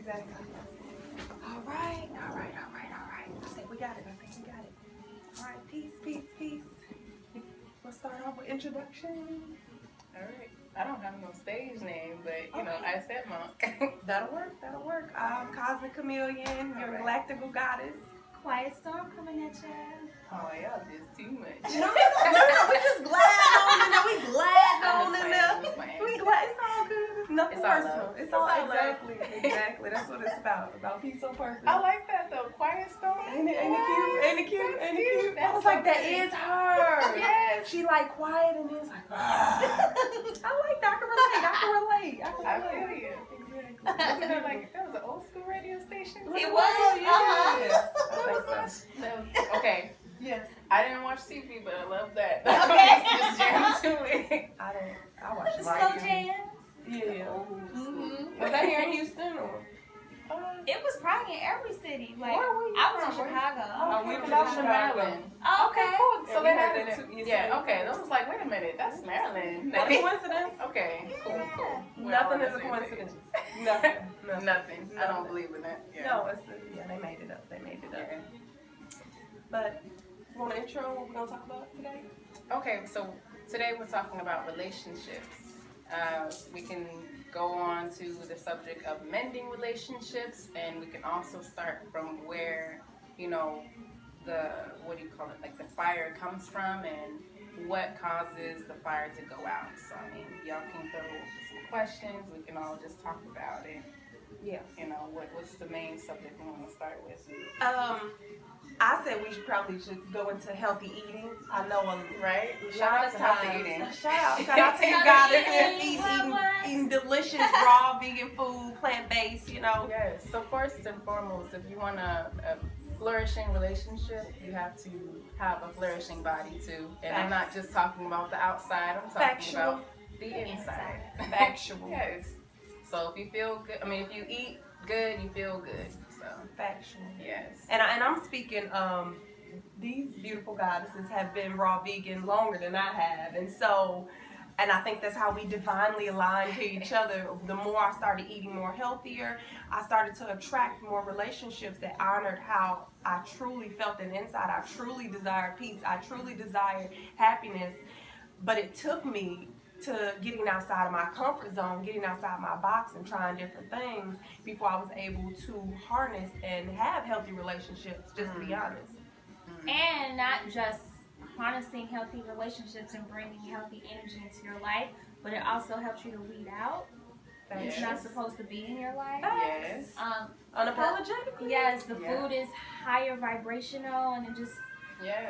Exactly. All right. I think we got it. All right, peace. We'll start off with introduction. All right. I don't have no stage name, but you know, I said monk. That'll work. I'm Cosmic Chameleon, your galactical goddess. Quiet storm coming at you. Oh, y'all just too much. No, we just glad on in there. We glad on in there. We glad. It's all good. Nothing personal. It's all exactly. That's what it's about. About peace on purpose. I like that though. Quiet storm. Ain't it cute? I was like, that is her. Yes. She like quiet and it's like, I like that. I can relate. I feel you. Exactly. Wasn't it like that was an old school radio station? It was. Okay. Yes. I didn't watch TV, but I love that. Okay. Just jam to it. I watch The live. slow jams. Yeah. Mm-hmm. Was that here in Houston or? It was probably in every city. Like Where were you I was in from? Chicago. Oh, we from were in Maryland. Oh, okay. Cool. So Yeah, they we had had it. it too. Yeah. Okay. That was like, wait a minute. That's Maryland. Not a coincidence. Okay. Cool. We're Nothing all is a on the same coincidence. page. Nothing. Nothing. I don't believe in that. Yeah. No, they made it up. Yeah. But you want to intro what we're gonna talk about today? Okay, so today we're talking about relationships. We can go on to the subject of mending relationships, and we can also start from where, you know, like the fire comes from and what causes the fire to go out. So, I mean, y'all can throw some questions. We can all just talk about it. Yeah. You know, what's the main subject we want to start with? I said we probably should go into healthy eating. I know Right? a Shout lot out of to times. healthy eating. Shout out to you guys Healthy eating delicious raw vegan food, plant-based, you know. Yes. So first and foremost, if you want a flourishing relationship, you have to have a flourishing body too. And I'm not just talking about the outside. I'm talking about the inside. Factual. Yes. So if you feel good, if you eat good, you feel good. So Factual. yes. And I'm speaking, these beautiful goddesses have been raw vegan longer than I have. And I think that's how we divinely align to each other. The more I started eating more healthier, I started to attract more relationships that honored how I truly felt an inside. I truly desired peace. I truly desired happiness. But it took me to getting outside of my comfort zone, getting outside my box and trying different things before I was able to harness and have healthy relationships, just to be honest. And not just harnessing healthy relationships and bringing healthy energy into your life, but it also helps you to weed out. It's not supposed to be in your life. Yes. Unapologetically. Yes, the food is higher vibrational and it just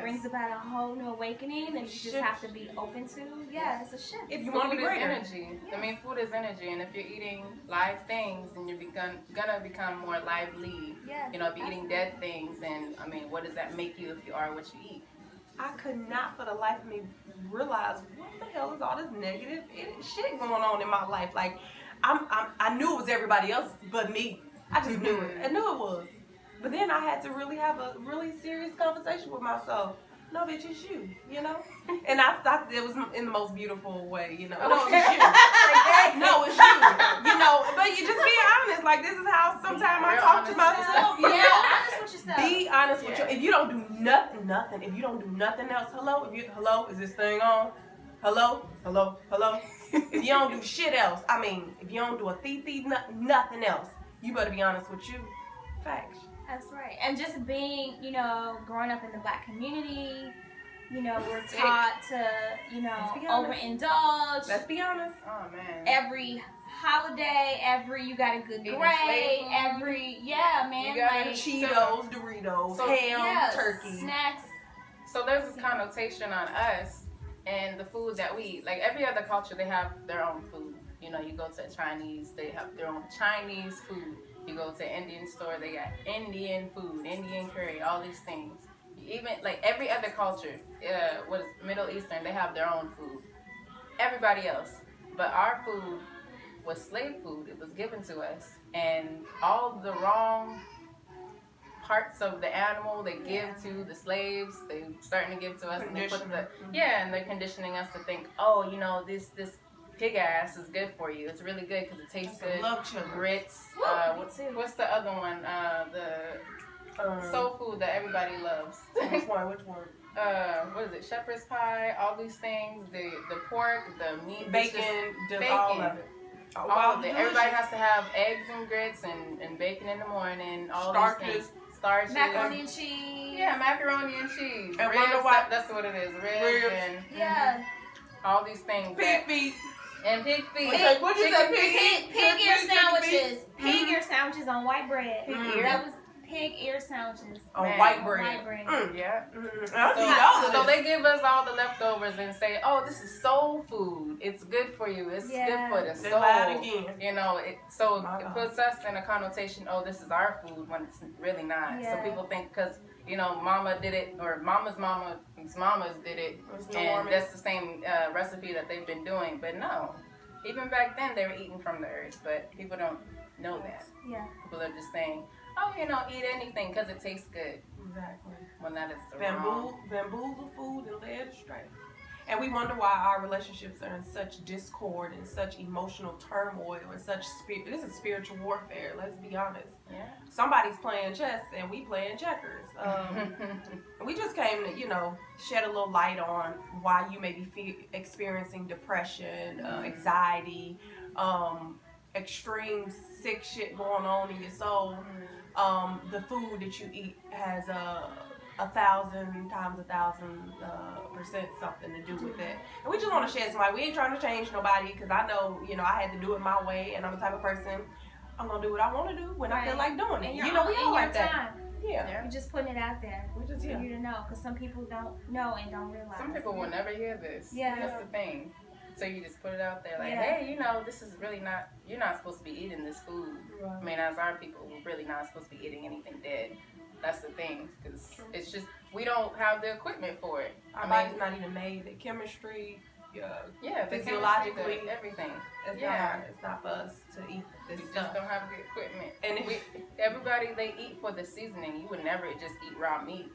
brings Yes. about a whole new awakening that you just have to be open to. Yeah, it's a shift. If you want to be greater. Energy. Yes. Food is energy, and if you're eating live things, then you're gonna become more lively. Yes, You know, if you're eating dead things, and what does that make you if you are what you eat? I could not for the life of me realize what the hell is all this negative shit going on in my life. Like, I knew it was everybody else but me. I just knew it. I knew it was. But then I had to really have a really serious conversation with myself. No, bitch, it's you, you know? And I thought it was in the most beautiful way, you know? No, it's you. No, it's you. You know, but you just be honest. Like, this is how sometimes I talk to myself, you know? Honest with yourself. Be honest with you. If you don't do nothing. If you don't do nothing else, hello, is this thing on? Hello. If you don't do shit else, if you don't do nothing else, you better be honest with you. Facts. That's right. And just being, growing up in the Black community, we're taught to, overindulge. Let's be honest. Oh man. Every holiday, you got a good Eating grade, slave you gotta like Cheetos, Doritos, ham, turkey. snacks. So there's this connotation on us and the food that we eat. Like every other culture, they have their own food. You go to Chinese, they have their own Chinese food. You go to an Indian store, they got Indian food, Indian curry, all these things. Even like every other culture, Middle Eastern, they have their own food. Everybody else. But our food was slave food. It was given to us. And all the wrong parts of the animal they give to the slaves, they starting to give to us. And they put and they're conditioning us to think, this pig ass is good for you. It's really good because it tastes I good. love chili. Grits. What's the other one? The soul food that everybody loves. Which one? What is it? Shepherd's pie. All these things. The pork, the meat, Bacon, bacon. all of it. All of it. Everybody has to have eggs and grits and bacon in the morning. All Starches. these things. Starches. Macaroni and cheese. Yeah, macaroni and cheese. And Ribs, wonder why- that's what it is. Ribs. And Yeah. all these things. Pig feet. And pig feet. What'd you say? Pig ear sandwiches. Pig ear sandwiches on white bread. Pig ear. That was pig ear sandwiches. On Man. white On bread. white bread. Yeah. So So they give us all the leftovers and say, "Oh, this is soul food. It's good for you. It's good for the Say soul." that again. You know, it puts us in a connotation. Oh, this is our food when it's really not. Yeah. So people think because Mama did it or Mama's mamas did it, and that's the same recipe that they've been doing. But no, even back then they were eating from the earth, but people don't know that. Yeah. People are just saying, "Oh, eat anything because it tastes good." Exactly. When that is the wrong. Bamboozle food and led astray. And we wonder why our relationships are in such discord and such emotional turmoil and such this is spiritual warfare, let's be honest. Yeah. Somebody's playing chess and we playing checkers. We just came to, shed a little light on why you may be experiencing depression, anxiety, extreme sick shit going on in your soul. The food that you eat has 1,000 times 1,000% something to do with it. And we just want to shed some light. We ain't trying to change nobody because I know, I had to do it my way, and I'm the type of person, I'm going to do what I want to do when I feel like doing it. And We all like that. time. Yeah. You're just putting it out there We just, for you to know, because some people don't know and don't realize. Some people will never hear this. Yeah. That's the thing. So you just put it out there like, Yeah. hey, this is really not, you're not supposed to be eating this food. Right. I mean, as our people, we're really not supposed to be eating anything dead. That's the thing. Because it's just, we don't have the equipment for it. Our body's not even made. The chemistry, Yeah, physiologically, everything. it's not for us to eat this You stuff. just don't have the equipment. And Everybody, they eat for the seasoning. You would never just eat raw meat.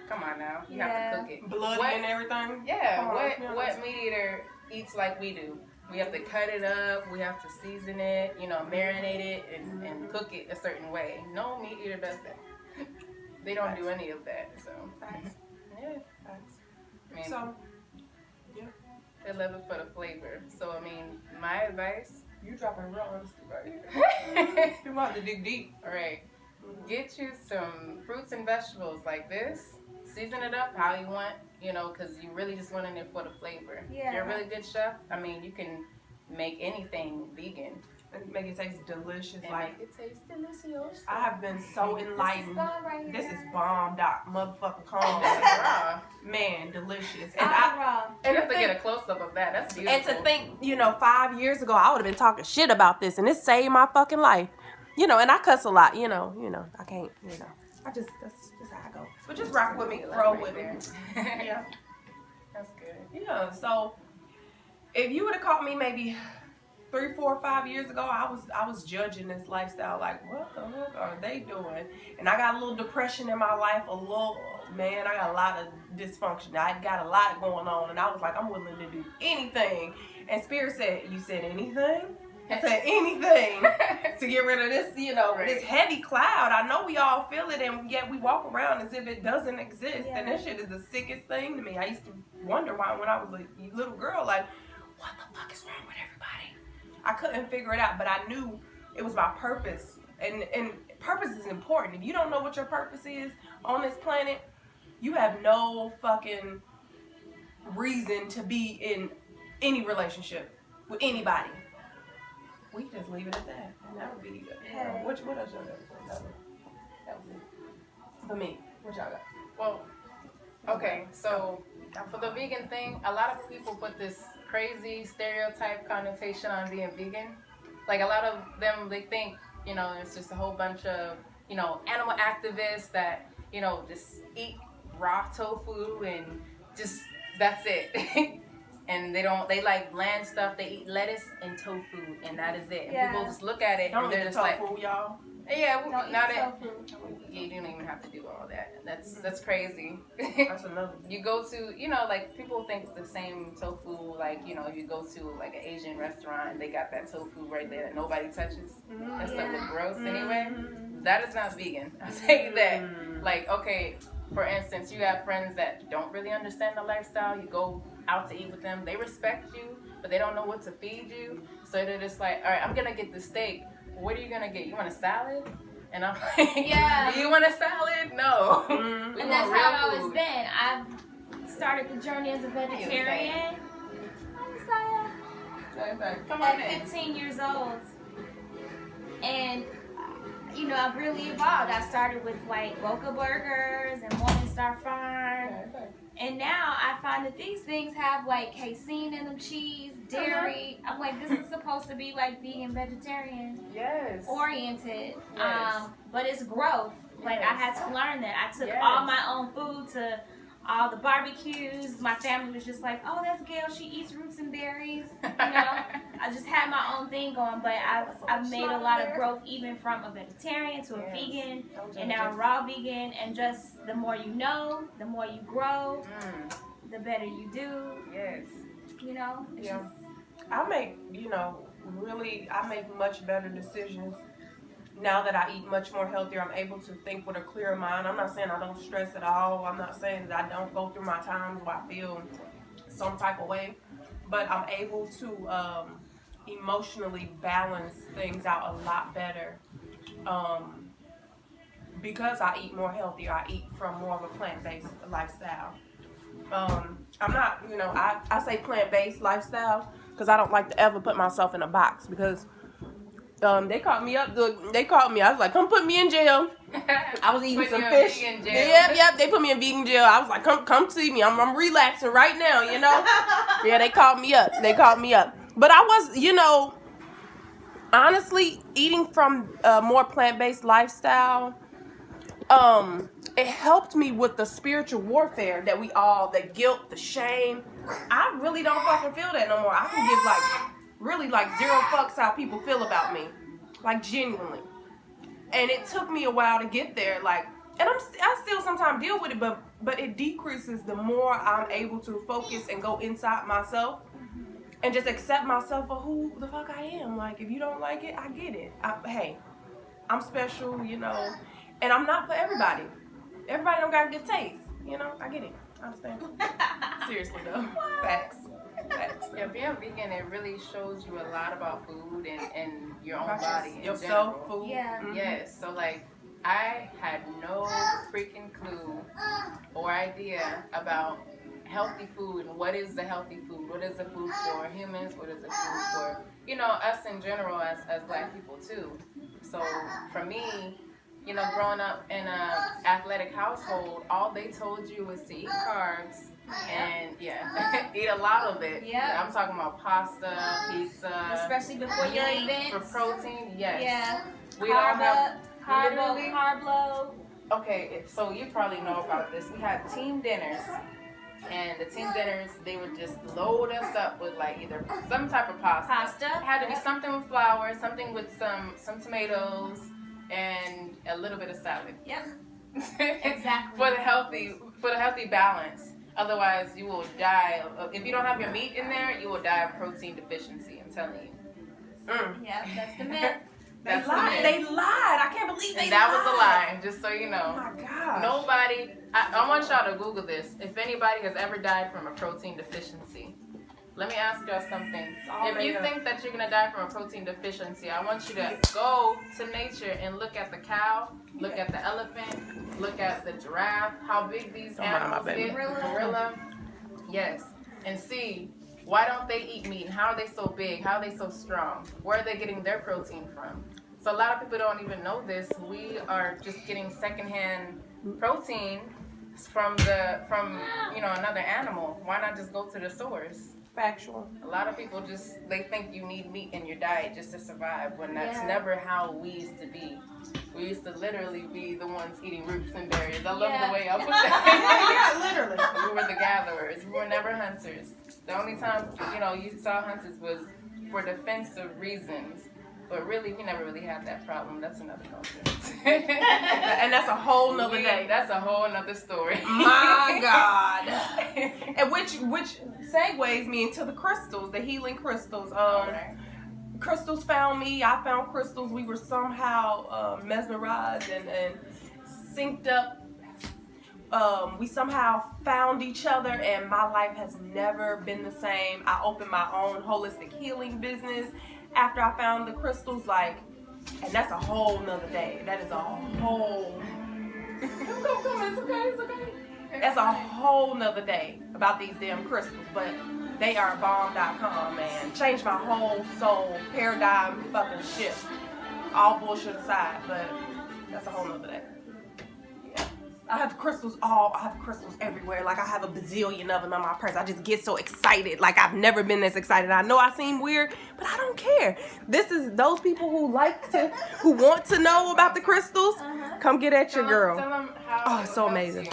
Come on now. You have to cook it. Bloody What- and everything. Yeah, Come on, let's be honest. what meat eater eats like we do? We have to cut it up, we have to season it, marinate it, and cook it a certain way. No meat eater does that. They don't do any of that, so. Facts. Yeah. Facts. I mean, So, they live it for the flavor. So, I mean, my advice. you dropping real honesty right here. You want to dig deep. All right. Get you some fruits and vegetables like this. Season it up how you want, because you really just want it for the flavor. Yeah. If you're a really good chef, I mean, you can make anything vegan. And make it taste delicious. And Like, make it taste delicious. I have been so enlightened. Right This here. is bomb dot motherfucking This calm. is raw. Man, delicious. And raw. And you have to get a close up of that. That's beautiful. And to think, 5 years ago, I would have been talking shit about this, and it saved my fucking life. And I cuss a lot, I can't, that's just how I go. But just rock with me, roll with me. Yeah. That's good. Yeah, so if you would have caught me maybe 3, 4, 5 years ago, I was judging this lifestyle like, what the fuck are they doing? And I got a little depression in my life, I got a lot of dysfunction. I got a lot going on, and I was like, I'm willing to do anything. And Spirit said, you said anything? I said anything to get rid of this, this heavy cloud. I know we all feel it, and yet we walk around as if it doesn't exist. Yeah. And this shit is the sickest thing to me. I used to wonder why when I was a little girl, like, what the fuck is wrong with everybody? I couldn't figure it out, but I knew it was my purpose. And purpose is important. If you don't know what your purpose is on this planet, you have no fucking reason to be in any relationship with anybody. We just leave it at that, and that would be good. Hey. What else y'all got? That was it. For me, what y'all got? Well, okay, so for the vegan thing, a lot of people put this crazy stereotype connotation on being vegan. Like a lot of them, they think, it's just a whole bunch of, animal activists that, just eat raw tofu and just, that's it. And they like bland stuff. They eat lettuce and tofu, and that is it. And Yeah. people just look at it Don't and eat they're the just like, tofu, y'all. Yeah, Don't now eat that tofu. you don't even have to do all that. That's crazy. That's another. You go to, like people think the same tofu, like, you go to like an Asian restaurant and they got that tofu right there that nobody touches. That stuff look gross anyway. That is not vegan. I'll tell you that. Like, okay, for instance, you have friends that don't really understand the lifestyle. You go out to eat with them. They respect you, but they don't know what to feed you. So they're just like, all right, I'm going to get the steak. What are you going to get? You want a salad? And I'm like, Yeah. Do you want a salad? No. We And want that's real how I've food. always been. I've started the journey as a vegetarian. Hi, Messiah. Come on At in. 15 years old. And, I've really evolved. I started with like Boca Burgers and Morningstar Farm. And now I find that these things have like casein in them, cheese, dairy. I'm like, this is supposed to be like vegan, vegetarian Yes. oriented. Yes. But it's growth. Like I had to learn that. I took all my own food to all the barbecues. My family was just like, oh, that's Gail. She eats roots and berries. I just had my own thing going, but I've made a lot of growth even from a vegetarian to a vegan and now a raw vegan. And just the more you know, the more you grow, the better you do. Yes. It's just, I make, I make much better decisions now that I eat much more healthier. I'm able to think with a clear mind. I'm not saying I don't stress at all. I'm not saying that I don't go through my times where I feel some type of way, but I'm able to emotionally balance things out a lot better because I eat more healthier. I eat from more of a plant-based lifestyle. I'm not, I say plant-based lifestyle because I don't like to ever put myself in a box because they called me up. I was like, come put me in jail. I was eating some fish. Yep. They put me in vegan jail. I was like, come see me. I'm relaxing right now, Yeah, they called me up. But I was, honestly, eating from a more plant-based lifestyle, it helped me with the spiritual warfare that the guilt, the shame. I really don't fucking feel that no more. I can give really zero fucks how people feel about me, genuinely. And it took me a while to get there, and I still sometimes deal with it, but it decreases the more I'm able to focus and go inside myself and just accept myself for who the fuck I am. If you don't like it, I get it. Hey, I'm special, and I'm not for everybody. Everybody don't got good taste, I get it. I understand. Seriously though, facts. Yeah, being vegan, it really shows you a lot about food and your own body. Yourself, food. Yeah. Yes. So I had no freaking clue or idea about healthy food and what is the healthy food. What is the food for humans? What is the food for us in general as Black people too. So for me, growing up in an athletic household, all they told you was to eat carbs. And eat a lot of it. Yeah. I'm talking about pasta, pizza. Especially before your events. For protein, yes. Yeah. We don't have carb load. Okay, so you probably know about this. We had team dinners. And the team dinners, they would just load us up with either some type of pasta. It had to be something with flour, something with some tomatoes, and a little bit of salad. Yep. Exactly. for the healthy balance. Otherwise, you will die. If you don't have your meat in there, you will die of protein deficiency. I'm telling you. Yeah, that's the myth. They lied. I can't believe they lied. That was a lie, just so you know. Oh my gosh. Nobody, I want y'all to Google this. If anybody has ever died from a protein deficiency, let me ask y'all something. If you think that you're going to die from a protein deficiency, I want you to go to nature and look at the cow, look at the elephant, look at the giraffe, how big these animals get, gorilla. Yes. And see, why don't they eat meat? And how are they so big? How are they so strong? Where are they getting their protein from? So a lot of people don't even know this. We are just getting secondhand protein from another animal. Why not just go to the source? Factual. A lot of people they think you need meat in your diet just to survive, when that's never how we used to be. We used to literally be the ones eating roots and berries. I love the way I put that. Yeah, literally. We were the gatherers. We were never hunters. The only time, you saw hunters was for defensive reasons. But really, we never really had that problem. That's another culture. And that's a whole nother day. That's a whole nother story. My God. And which segues me into the crystals, the healing crystals. Crystals found me. I found crystals. We were somehow mesmerized and synced up. We somehow found each other, and my life has never been the same. I opened my own holistic healing business after I found the crystals, and that's a whole nother day. That is a whole come, it's okay. That's a whole nother day about these damn crystals, but they are bomb.com, man. Changed my whole soul, paradigm fucking shift. All bullshit aside, but that's a whole nother day. I have crystals everywhere. Like, I have a bazillion of them in my purse. I just get so excited. Like, I've never been this excited. I know I seem weird, but I don't care. This is those people who want to know about the crystals. Come get at your girl. Tell them how it's so amazing.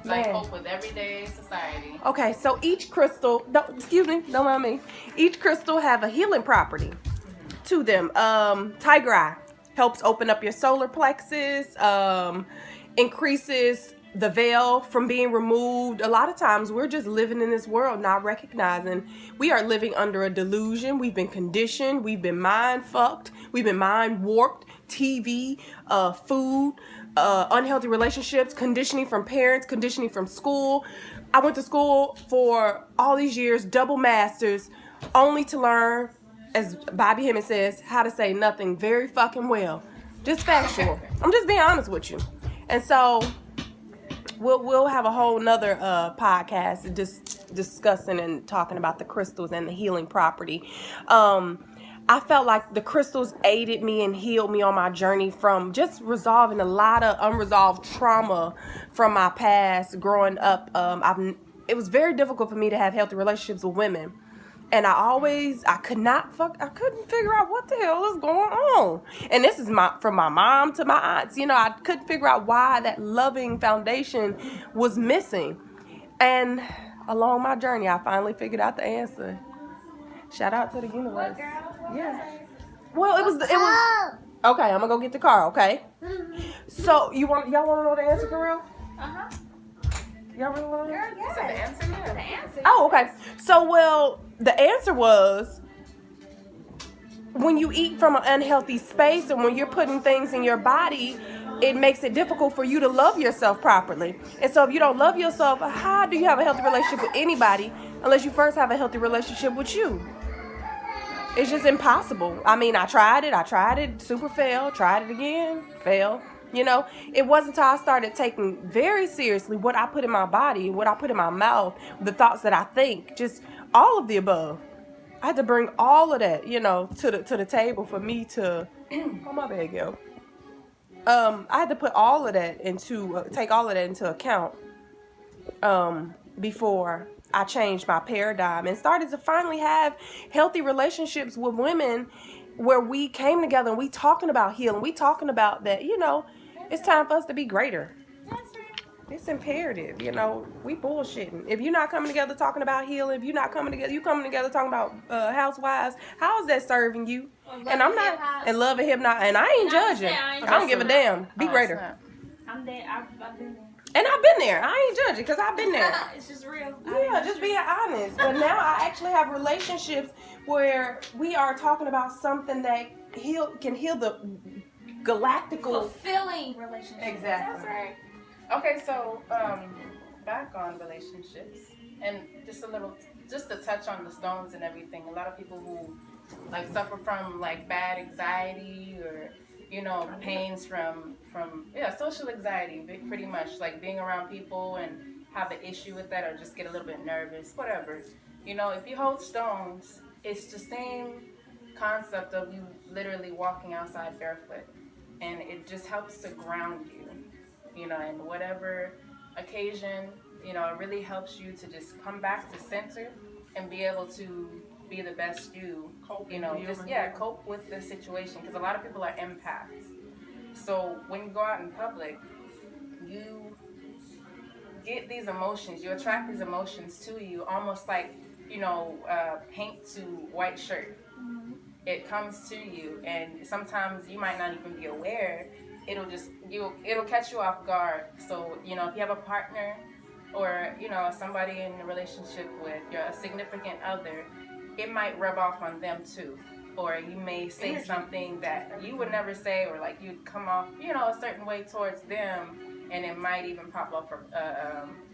Cope with everyday society. Okay, so each crystal, don't mind me. Each crystal have a healing property to them. Tiger eye helps open up your solar plexus. Increases the veil from being removed. A lot of times we're just living in this world not recognizing we are living under a delusion. We've been conditioned, we've been mind fucked, we've been mind warped. TV, food, unhealthy relationships, conditioning from parents, conditioning from school. I went to school for all these years, double masters, only to learn, as Bobby Hemming says, how to say nothing very fucking well. Just factual. I'm just being honest with you. And so we'll have a whole nother podcast just discussing and talking about the crystals and the healing property. I felt like the crystals aided me and healed me on my journey from just resolving a lot of unresolved trauma from my past growing up. It was very difficult for me to have healthy relationships with women. And I couldn't figure out what the hell is going on. And this is from my mom to my aunts. I couldn't figure out why that loving foundation was missing. And along my journey, I finally figured out the answer. Shout out to the universe. What, girl? What Yeah. Well, it was. Okay, I'm gonna go get the car. Okay. So y'all want to know the answer for real? Y'all really want to know? Yes. So the answer, yeah. The answer. Oh, okay. So, the answer was when you eat from an unhealthy space and when you're putting things in your body, it makes it difficult for you to love yourself properly. And so if you don't love yourself, how do you have a healthy relationship with anybody unless you first have a healthy relationship with you? It's just impossible. I mean, I tried it, super failed, tried it again, failed. It wasn't until I started taking very seriously what I put in my body, what I put in my mouth, the thoughts that I think, just all of the above. I had to bring all of that, to the table for me to. Oh, my bad, yo. I had to put all of that take all of that into account, before I changed my paradigm and started to finally have healthy relationships with women, where we came together and we talking about healing, we talking about that, it's time for us to be greater. It's imperative, we bullshitting. If you're not coming together talking about healing, if you're not coming together, you coming together talking about housewives, how is that serving you? And I'm not, and love and hip not, and I ain't judging. I don't give a damn. Be greater. I'm there. I've been there. And I've been there. I ain't judging because I've been there. It's just real. Yeah, just being honest. But now I actually have relationships where we are talking about something that can heal the galactical, fulfilling relationship. Exactly. That's right. Okay, so back on relationships, and just to touch on the stones and everything. A lot of people who suffer from bad anxiety or pains from social anxiety, pretty much being around people and have an issue with that or just get a little bit nervous, whatever. If you hold stones, it's the same concept of you literally walking outside barefoot, and it just helps to ground you, and whatever occasion, it really helps you to just come back to center and be able to be the best you, cope with the situation, because a lot of people are empaths. So when you go out in public, you get these emotions, you attract these emotions to you, almost like paint to white shirt. it comes to you, and sometimes you might not even be aware. It'll catch you off guard. So, you know, if you have a partner or, you know, somebody in a relationship with your significant other, it might rub off on them too. Or you may say something that you would never say, or like you'd come off, you know, a certain way towards them, and it might even pop up from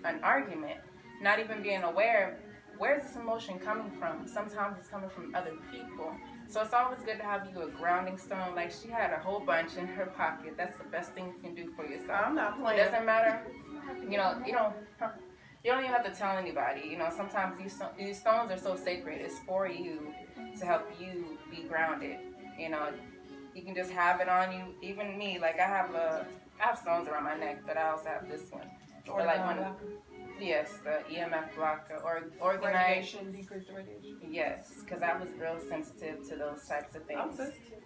an argument. Not even being aware, where's this emotion coming from? Sometimes it's coming from other people. So it's always good to have you a grounding stone. Like she had a whole bunch in her pocket. That's the best thing you can do for yourself. I'm not playing. It doesn't matter. You know, you don't even have to tell anybody. You know, sometimes these stones are so sacred. It's for you to help you be grounded. You know, you can just have it on you. Even me, like I have stones around my neck, but I also have this one. Or like yes, the EMF blocker or organized. Radiation, decrease the radiation. Yes, because I was real sensitive to those types of things. I'm sensitive.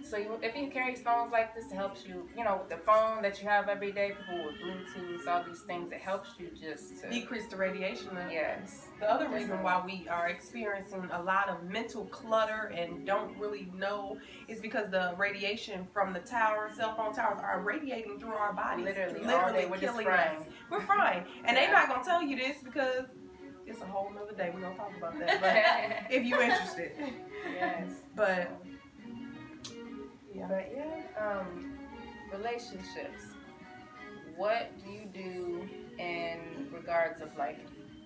So if you carry stones like this, it helps you, you know, with the phone that you have every day, people with Bluetooth, all these things, it helps you just to decrease the radiation. Yes. The other reason why we are experiencing a lot of mental clutter and don't really know is because the radiation from the towers, cell phone towers, are radiating through our bodies. Literally we're just killing frying. us. We're frying. And they're not going to tell you this because it's a whole nother day. We're going to talk about that. But if you're interested. Yes. But relationships. What do you do in regards of like,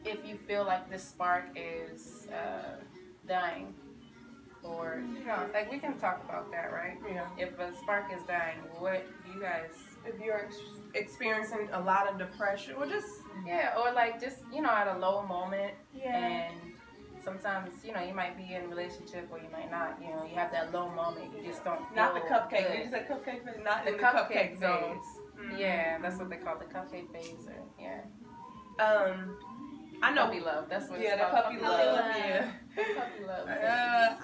if you feel like this spark is dying, or you know, like we can talk about that, right? Yeah. If a spark is dying, what do you guys? If you're experiencing a lot of depression, or just or like just you know at a low moment, Yeah. and sometimes, you know, you might be in a relationship or you might not, you know, you have that low moment, you just don't feel not the cupcake. good. Did you say cupcake phase? Not The in the cupcake cupcake phase. zone. Yeah, that's what they call the cupcake phase. Or, yeah. I know. Puppy love. That's what Yeah, it's the called. puppy love. Yeah. Puppy love.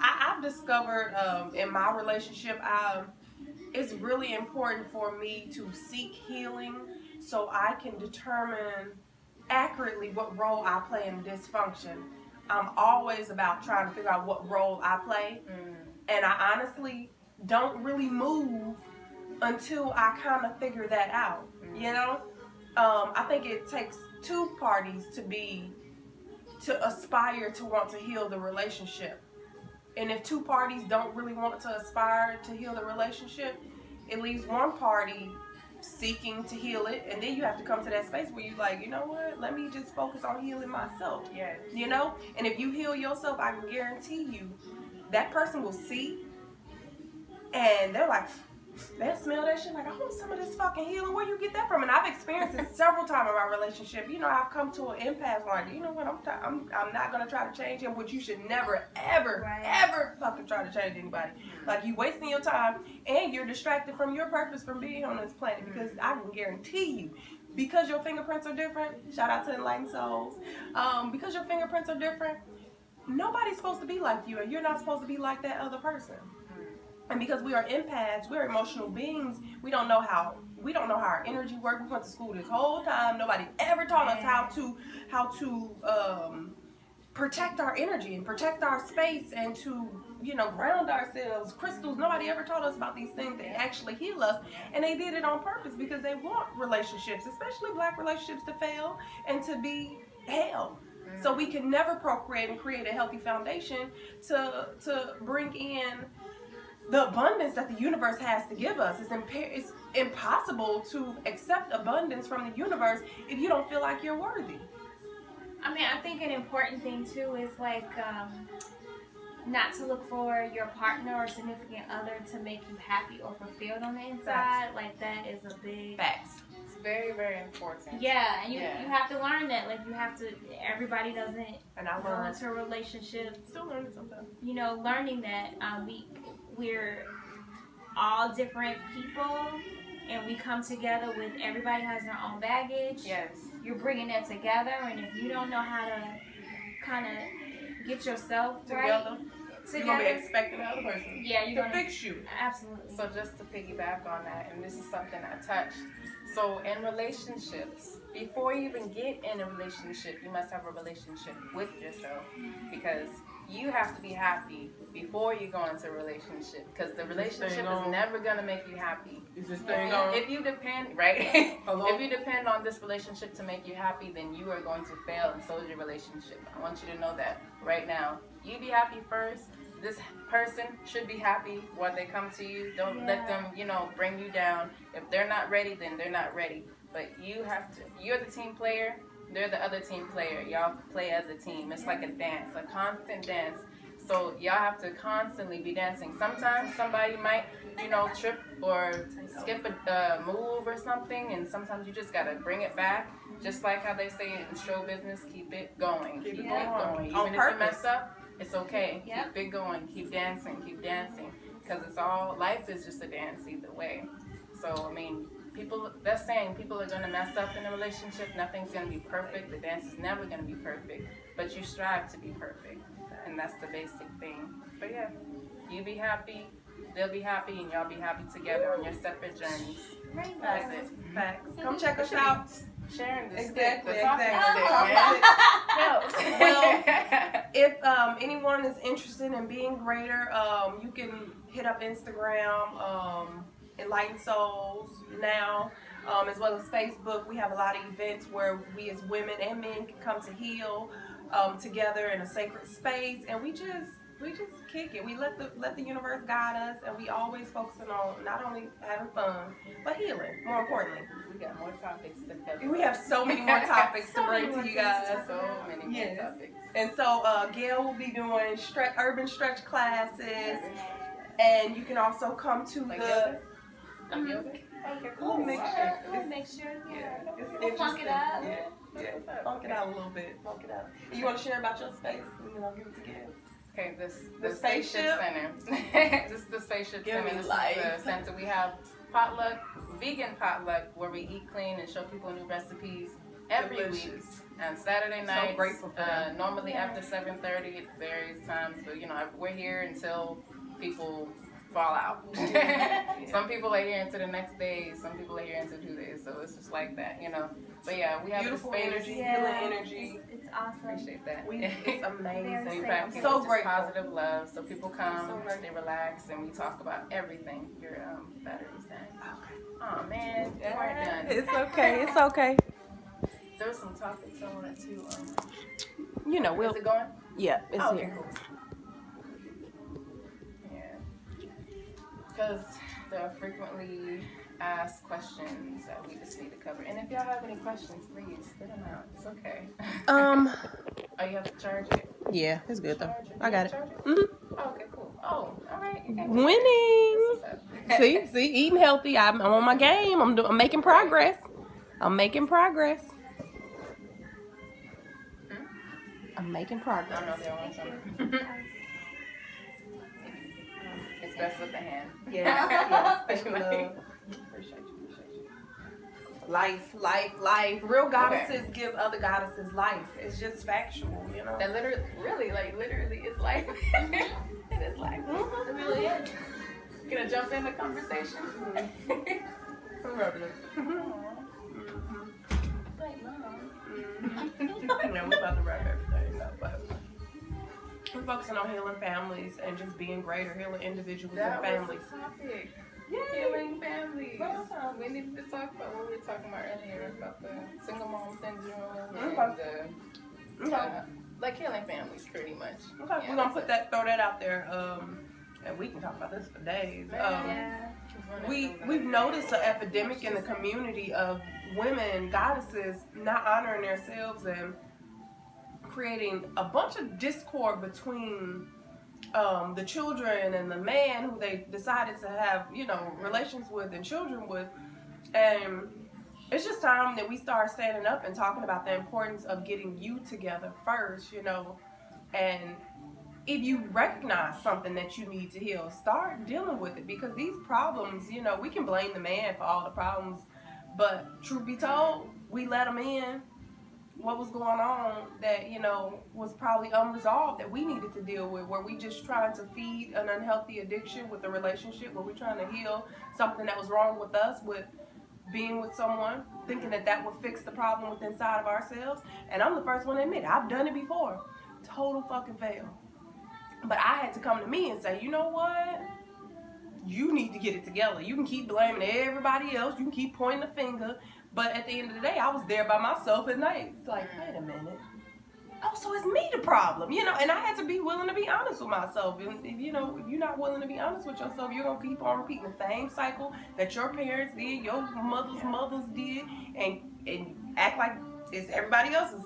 I've discovered in my relationship, it's really important for me to seek healing so I can determine accurately what role I play in dysfunction. I'm always about trying to figure out what role I play, and I honestly don't really move until I kind of figure that out. You know, I think it takes two parties to aspire to want to heal the relationship. And if two parties don't really want to aspire to heal the relationship, it leaves one party seeking to heal it, and then you have to come to that space where you're like, you know what, let me just focus on healing myself. Yes. You know, and if you heal yourself, I can guarantee you that person will see, and they're like, they'll smell that shit like, I want some of this fucking healing. Where you get that from? And I've experienced it several times in my relationship. You know, I've come to an impasse like, you know what, I'm not gonna try to change him, which you should never, ever, ever fucking try to change anybody. Like, you wasting your time and you're distracted from your purpose from being on this planet, because I can guarantee you, because your fingerprints are different, shout out to Enlightened Souls, because your fingerprints are different, nobody's supposed to be like you, and you're not supposed to be like that other person. And because we are empaths, we're emotional beings, we don't know how our energy works. We went to school this whole time. Nobody ever taught us how to protect our energy and protect our space and to, you know, ground ourselves. Crystals, nobody ever taught us about these things that actually heal us. And they did it on purpose because they want relationships, especially black relationships, to fail and to be hell. So we can never procreate and create a healthy foundation to bring in the abundance that the universe has to give us. It's impossible to accept abundance from the universe if you don't feel like you're worthy. I mean, I think an important thing too is like not to look for your partner or significant other to make you happy or fulfilled on the inside. Facts. Like that is a big Facts. It's very, very important. Yeah, and you have to learn that. Like you have to. Everybody doesn't And I go learned. into a relationship. Still learning sometimes. You know, learning that we're all different people, and we come together with everybody has their own baggage. Yes. You're bringing that together, and if you don't know how to kind of get yourself Together. You're gonna be expecting the other person to fix you. Absolutely. So just to piggyback on that, and this is something I touched. So in relationships, before you even get in a relationship, you must have a relationship with yourself, because you have to be happy before you go into a relationship, because the relationship is never gonna make you happy. Is this thing on? If you depend, right? Hello? If you depend on this relationship to make you happy, then you are going to fail, and so is your relationship. I want you to know that right now. You be happy first. This person should be happy when they come to you. Don't let them, bring you down. If they're not ready, then they're not ready. But you have to. You're the team player. They're the other team player. Y'all play as a team. It's like a dance, a constant dance. So y'all have to constantly be dancing. Sometimes somebody might, trip or skip a move or something, and sometimes you just gotta bring it back. Just like how they say in show business, keep it going. Keep it going. Even if you mess up, it's okay. Keep it going. Keep dancing. Keep dancing. Because life is just a dance either way. So, I mean, that's saying people are going to mess up in a relationship. Nothing's going to be perfect. The dance is never going to be perfect. But you strive to be perfect. And that's the basic thing. But yeah, you be happy, they'll be happy, and y'all be happy together on your separate journeys. That's it. Facts. Come check us out. Sharing the Exactly. stick, the talking stick, man. Well, if anyone is interested in being greater, you can hit up Instagram, Enlightened Souls now, as well as Facebook. We have a lot of events where we as women and men can come to heal together in a sacred space, and we just kick it. We let the universe guide us, and we always focusing on not only having fun but healing. More importantly, we got more topics to cover. we have so many more topics to bring to you guys. So many more topics. And so Gail will be doing urban stretch classes, and you can also come to yoga? Okay, Cool. Make sure. Yeah. It's We'll funk it up. Yeah. Funk it out a little bit. Funk it out. You want to share about your space? And then I'll give it to Gail. Okay, The spaceship center. This is the spaceship Give center. me This life. is the center. We have potluck, vegan potluck, where we eat clean and show people new recipes every week. And Saturday nights, So grateful for that. normally after 7:30 at various times. But we're here until people fall out. Some people are here into the next day. Some people are here into 2 days. So it's just like that, But yeah, we have Beautiful this space. energy, healing energy. It's awesome. Appreciate that. It's amazing. We Very practice So grateful. positive love, so people come, So grateful. they relax, and we talk about everything. Your battery's done. Okay. Oh man, you weren't done. It's okay. It's okay. There were some topics I wanted to. We'll. Is it going? Yeah, it's Oh, okay, here. cool. Yeah, because there are frequently asked questions that we just need to cover. And if y'all have any questions, please spit them out. It's okay. Oh, you have to charge it? Yeah, it's good though. Charge it? I got it. Charge it? Mm-hmm. Oh, okay, cool. Oh, all right. Winning. See, eating healthy. I'm on my game. I'm making progress. I'm making progress. I'm making I progress. don't know if they want something. It's best with the hand. Yes. Thank you, love. Appreciate you. Life. Real goddesses give other goddesses life. It's just factual, That literally, it's life. It is life. Mm-hmm. It really is. Gonna jump in the conversation. We're about to wrap everything up, but we're focusing on healing families and just being greater, healing individuals and families. Was the topic. Yay. Healing families. Awesome. We needed to talk about what we were talking about earlier about the single mom syndrome and like healing families, pretty much. Okay, Yeah, we're gonna throw that out there, and we can talk about this for days. We've noticed an epidemic in the community of women goddesses not honoring themselves and creating a bunch of discord between the children and the man who they decided to have relations with and children with, and it's just time that we start standing up and talking about the importance of getting you together first, and if you recognize something that you need to heal, start dealing with it, because these problems, we can blame the man for all the problems, but truth be told, we let him in. What was going on that, was probably unresolved that we needed to deal with? Were we just trying to feed an unhealthy addiction with a relationship? Were we trying to heal something that was wrong with us with being with someone, thinking that would fix the problem within inside of ourselves? And I'm the first one to admit it. I've done it before. Total fucking fail. But I had to come to me and say, you know what? You need to get it together. You can keep blaming everybody else. You can keep pointing the finger. But at the end of the day, I was there by myself at night. It's like, wait a minute. Oh, so it's me the problem, you know? And I had to be willing to be honest with myself. And, you know, if you're not willing to be honest with yourself, you're going to keep on repeating the same cycle that your parents did, your mother's mothers did, and act like it's everybody else's,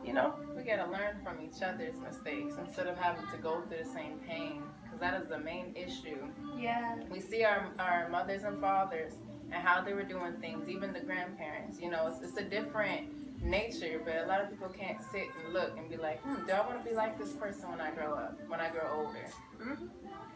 you know? We gotta learn from each other's mistakes instead of having to go through the same pain, because that is the main issue. Yeah. We see our mothers and fathers and how they were doing things, even the grandparents. You know, it's a different nature, but a lot of people can't sit and look and be like, do I want to be like this person when I grow up, when I grow older? Mm-hmm.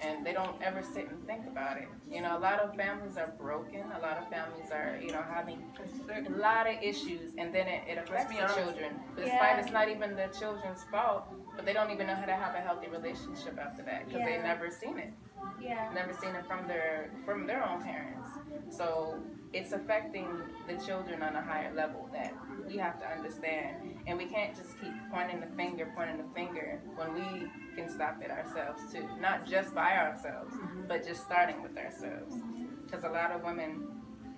And they don't ever sit and think about it. You know, a lot of families are broken. A lot of families are, you know, having a lot of issues, and then it affects the children. Despite it's not even the children's fault, but they don't even know how to have a healthy relationship after that because they've never seen it. Yeah. Never seen it from their own parents. So it's affecting the children on a higher level that we have to understand. And we can't just keep pointing the finger when we can stop it ourselves too. Not just by ourselves, but just starting with ourselves. Because a lot of women,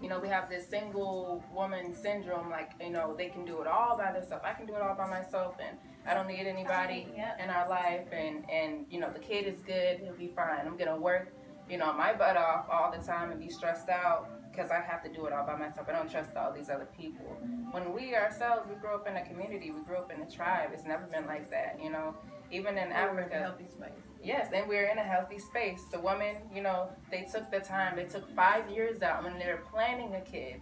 you know, we have this single woman syndrome, like, you know, they can do it all by themselves. I can do it all by myself, and I don't need anybody in our life, and you know, the kid is good, he'll be fine. I'm gonna work, you know, my butt off all the time and be stressed out because I have to do it all by myself. I don't trust all these other people. When we ourselves, we grew up in a community, we grew up in a tribe. It's never been like that, you know. Even in Africa. Healthy space. Yes, and we're in a healthy space. The women, you know, they took the time. They took 5 years out when they were planning a kid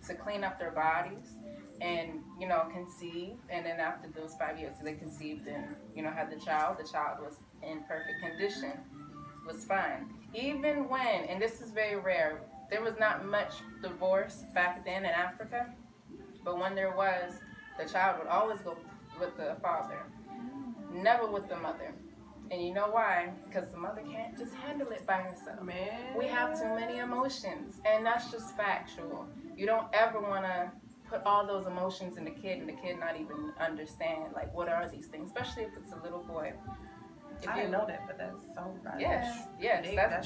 to clean up their bodies and, you know, conceive. And then after those 5 years, they conceived and, you know, had the child. The child was in perfect condition, was fine. Even when, and this is very rare, there was not much divorce back then in Africa, but when there was, the child would always go with the father, never with the mother. And you know why? Because the mother can't just handle it by herself. Man. We have too many emotions, and that's just factual. You don't ever want to put all those emotions in the kid, and the kid not even understand, like, what are these things, especially if it's a little boy. I didn't know that, but that's so right. Yes, That's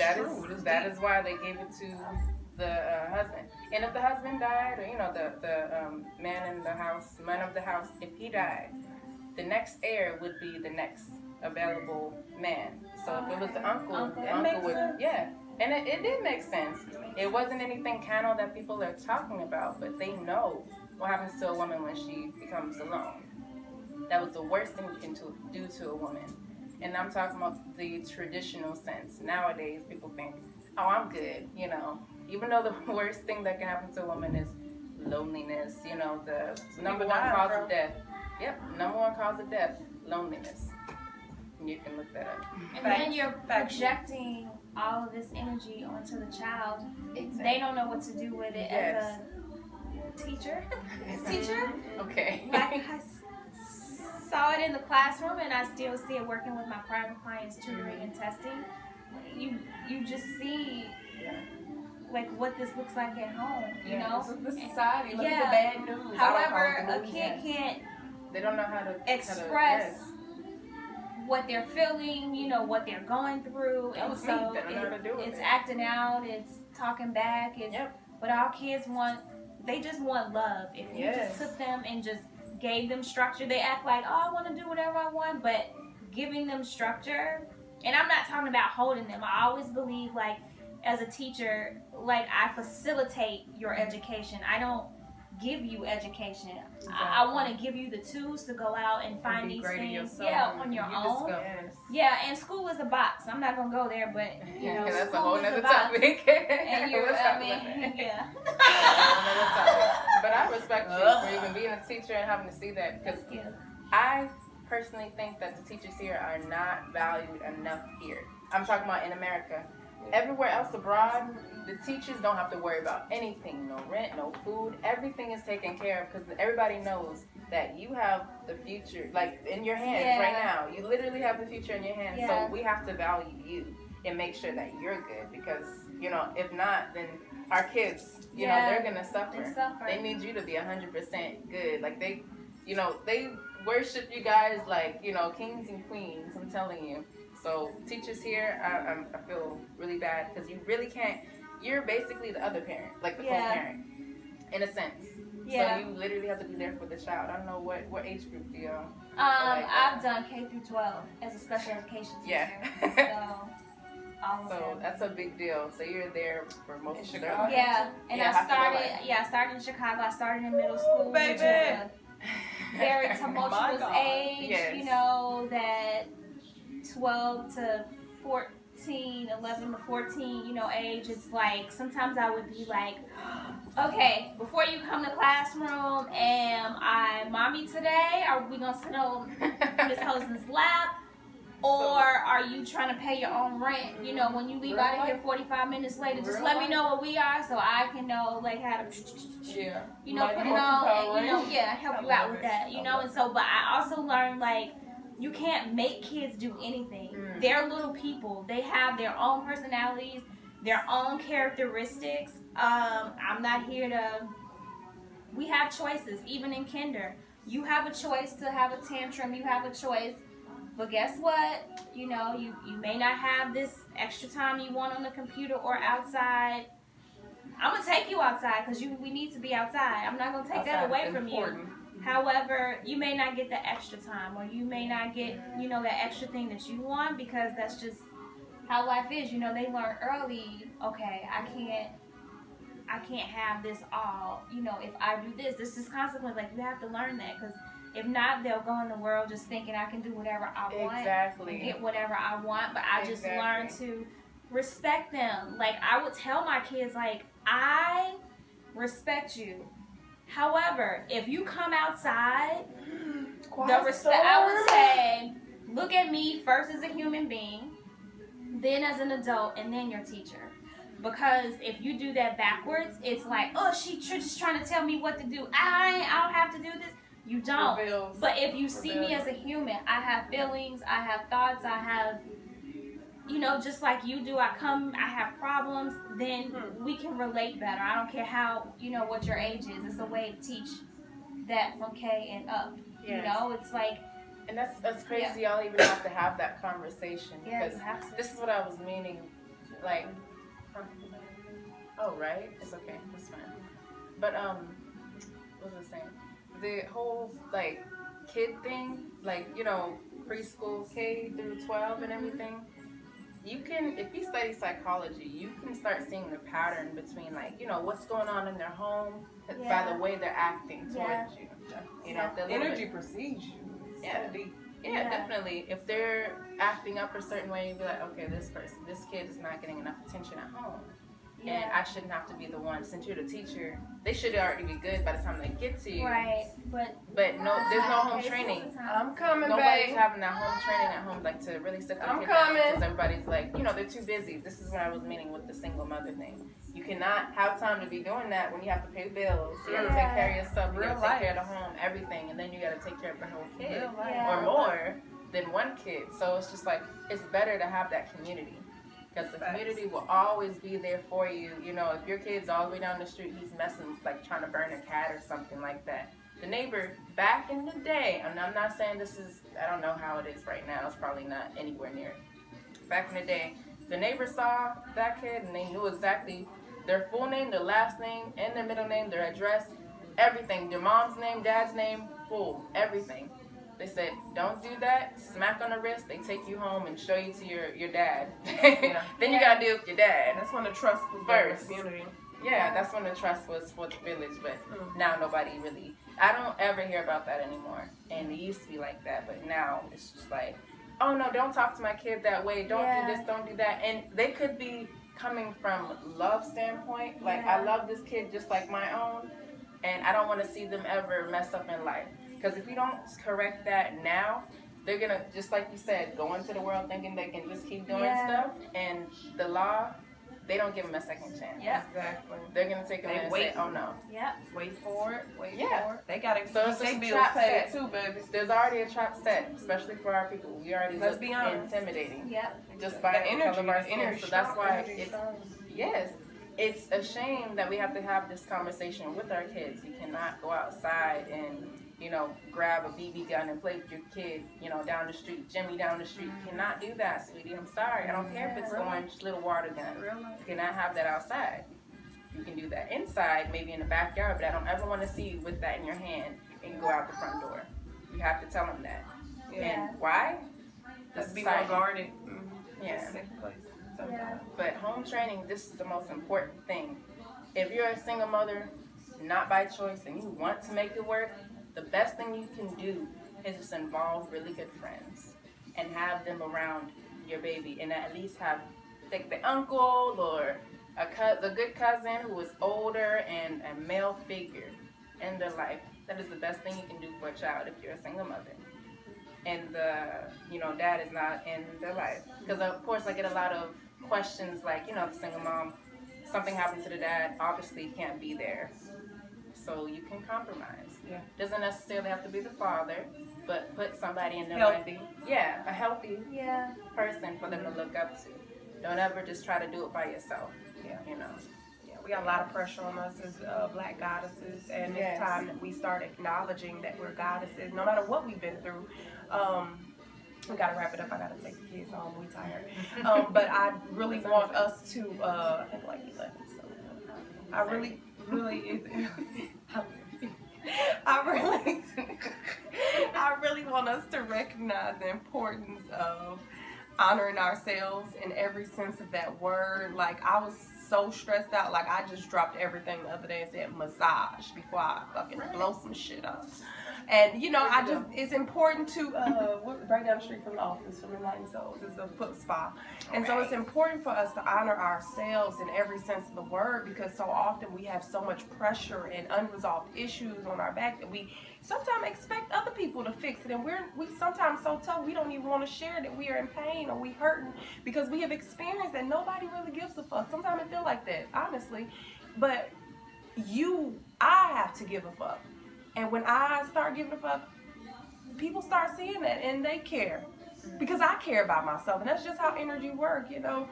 that is why they gave it to the husband. And if the husband died, or, you know, the man of the house, if he died, the next heir would be the next available man. So if it was the uncle, the uncle would, and it did make sense. It wasn't anything carnal that people are talking about, but they know what happens to a woman when she becomes alone. That was the worst thing you can do to a woman. And I'm talking about the traditional sense. Nowadays, people think, oh, I'm good, you know. Even though the worst thing that can happen to a woman is loneliness, you know, the number one cause of death. Yep, number one cause of death, loneliness. And you can look that up. And then you're projecting all of this energy onto the child. Exactly. They don't know what to do with it as a teacher. Okay. Like, I saw it in the classroom, and I still see it working with my private clients, tutoring and testing. You just see like what this looks like at home, you know? The society, look at the bad news. However, a kid can't they don't know how to express what they're feeling, you know, what they're going through, and so it's acting out, it's talking back, but all kids want, they just want love. If you just took them and just gave them structure, they act like, oh, I want to do whatever I want, but giving them structure, and I'm not talking about holding them. I always believe, like, as a teacher, like, I facilitate your education. I don't give you education. Exactly. I want to give you the tools to go out and find these things on your own. Yeah, and school is a box. I'm not gonna go there, but you know, that's school a whole is nother a box. topic. And you're, But I respect you for even being a teacher and having to see that, because I personally think that the teachers here are not valued enough here. I'm talking about in America. Everywhere else abroad, the teachers don't have to worry about anything, no rent, no food. Everything is taken care of because everybody knows that you have the future, like, in your hands right now. You literally have the future in your hands. So we have to value you and make sure that you're good, because, you know, if not, then our kids, you know, they're going to suffer. They need you to be 100% good. Like, they, you know, they worship you guys like, you know, kings and queens, I'm telling you. So teachers here, I feel really bad because you really can't. You're basically the other parent, like the co-parent, in a sense. Yeah. So you literally have to be there for the child. I don't know what age group do you? I've done K through 12 as a special education teacher. So all of them. That's a big deal. So you're there for most of their Chicago? life. Yeah, and Yeah, I started in Chicago. I started in middle school, which is a very tumultuous age. Yes. You know, that 12 to 14, 11 to 14, you know, age. It's like sometimes I would be like, okay, before you come to classroom, am I mommy today? Are we gonna sit on Miss Hosen's lap? Or are you trying to pay your own rent? You know, when you leave out of here 45 minutes later, just let me know what we are so I can know, like, how to, you know, put it on, and, you know, help you out with that, you know. And so, but I also learned, like, you can't make kids do anything. They're little people. They have their own personalities, their own characteristics. I'm not here to, we have choices, even in kinder. You have a choice to have a tantrum. You have a choice. But guess what? You know, you may not have this extra time you want on the computer or outside. I'm going to take you outside because we need to be outside. I'm not going to take that away from you. However, you may not get the extra time, or you may not get, you know, that extra thing that you want, because that's just how life is. You know, they learn early, okay, I can't have this all. You know, if I do this is consequence. Like, you have to learn that, because if not, they'll go in the world just thinking I can do whatever I want. Exactly. Get whatever I want. But I just learned to respect them. Like, I would tell my kids, like, I respect you. However, if you come outside, the respect, I would say, look at me first as a human being, then as an adult, and then your teacher. Because if you do that backwards, it's like, oh, she's just trying to tell me what to do. I don't have to do this. You don't. But if you see me as a human, I have feelings, I have thoughts, I have, you know, just like you do, I have problems, then we can relate better. I don't care how, you know, what your age is. It's a way to teach that from K and up. Yes. You know, it's like. And that's crazy. Y'all even have to have that conversation. Yeah, because you have to. This is what I was meaning. Like, oh, right? It's okay. It's fine. But, what was I saying? The whole, like, kid thing, like, you know, preschool, K through 12 and everything, you can, if you study psychology, you can start seeing the pattern between, like, you know, what's going on in their home by the way they're acting towards you. You know, if energy precedes you. Yeah, definitely. If they're acting up a certain way, you'd be like, okay, this kid is not getting enough attention at home. And I shouldn't have to be the one. Since you're the teacher, they should already be good by the time they get to you. Right, but no, there's no home training. I'm coming, Nobody's having that home training at home, like, to really sit their kid down, because everybody's like, you know, they're too busy. This is what I was meaning with the single mother thing. You cannot have time to be doing that when you have to pay bills. You got to take care of yourself. You got to take care of the home, everything, and then you got to take care of the whole kid or more than one kid. So it's just like, it's better to have that community. Because the community will always be there for you. You know, if your kid's all the way down the street, he's messing, like trying to burn a cat or something like that. The neighbor, back in the day, and I'm not saying this is, I don't know how it is right now. It's probably not anywhere near it. Back in the day, the neighbor saw that kid and they knew exactly their full name, their last name, and their middle name, their address, everything. Their mom's name, dad's name, full, everything. They said, don't do that, smack on the wrist, they take you home and show you to your dad. Then you gotta deal with your dad. That's when the trust was first. Community. Yeah, that's when the trust was for the village, but now nobody really, I don't ever hear about that anymore. And it used to be like that, but now it's just like, oh no, don't talk to my kid that way, don't do this, don't do that. And they could be coming from love standpoint, like I love this kid just like my own, and I don't want to see them ever mess up in life. Because if you don't correct that now, they're going to, just like you said, go into the world thinking they can just keep doing stuff. And the law, they don't give them a second chance. Yeah, exactly. They're going to take them in and say, oh no. Yeah. Wait for it. Wait for it. They got to so it's they a bills trap paid set. too, baby. There's already a trap set, especially for our people. We already Let's look be honest. intimidating. Yep. Just by the color of our skin. energy. So that's why it's a shame that we have to have this conversation with our kids. You cannot go outside and you know, grab a BB gun and play with your kid, you know, down the street, Jimmy down the street. You cannot do that, sweetie. I'm sorry. I don't care if it's an orange little water gun. You cannot have that outside. You can do that inside, maybe in the backyard, but I don't ever want to see you with that in your hand and go out the front door. You have to tell them that. Yeah. And why? Let's be more guarded. Yeah. Yeah. But home training, this is the most important thing. If you're a single mother, not by choice, and you want to make it work, the best thing you can do is just involve really good friends and have them around your baby, and at least have like the uncle or the good cousin who is older and a male figure in their life. That is the best thing you can do for a child if you're a single mother. And the, you know, dad is not in their life. Because of course I get a lot of questions like, you know, the single mom, something happened to the dad, obviously can't be there. So you can compromise. Yeah. Doesn't necessarily have to be the father, but put somebody in their Healthy. life. Yeah, a healthy Yeah. person for them to look up to. Don't ever just try to do it by yourself. Yeah. You know. Yeah, we got a lot of pressure on us as black goddesses, and it's time that we start acknowledging that we're goddesses, no matter what we've been through. We gotta wrap it up. I gotta take the kids home. We tired. But I really want us to. I think like 11. So I really want us to recognize the importance of honoring ourselves in every sense of that word. Like, I was so stressed out, like I just dropped everything the other day and said massage before I fucking blow some shit up. And you know, it's important to right down the street from the office from Enlightened Souls is a foot spa. And so it's important for us to honor ourselves in every sense of the word, because so often we have so much pressure and unresolved issues on our back that we sometimes expect other people to fix it, and we sometimes so tough we don't even want to share that we are in pain or we hurting because we have experienced that nobody really gives a fuck. Sometimes it feel like that, honestly. But I have to give a fuck. And when I start giving a fuck, people start seeing that and they care. Because I care about myself, and that's just how energy works, you know.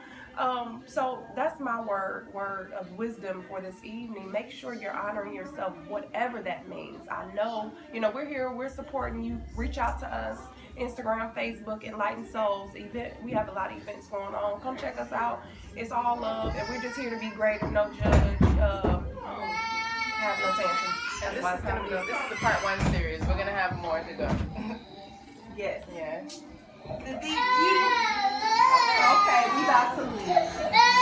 So that's my word of wisdom for this evening. Make sure you're honoring yourself, whatever that means. I know, you know, we're here, we're supporting you. Reach out to us, Instagram, Facebook, Enlightened Souls event. We have a lot of events going on. Come check us out. It's all love, and we're just here to be great and no judge. Have no tantrum. And this is the part 1 series. We're gonna have more to go. Yes. Yeah. Okay, we about to leave.